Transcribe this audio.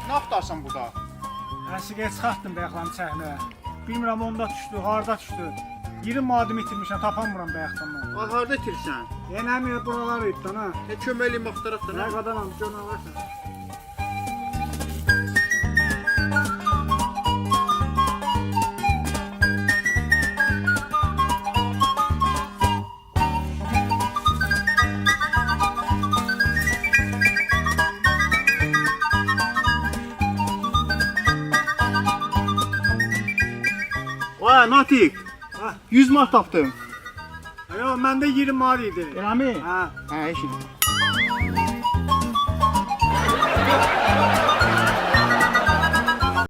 Ne axtarsan burada? Əsgər çıxartdım bəyəxlanı çəkməyə. Bilmirəm onda düşdü, harda düşdü. 20 madəm itirmişəm, tapamıram bəyəxlandan. Ay harda itirsən? Yenəmi buralar itdən ha. Kömək eləyim axtaraq da. Nə qadanam, görünə varsa. Vay Natik. Ha. 100 manat tapdım. Yox, məndə 20 madəm idi. Eləmi? Hə. Hə, eşit.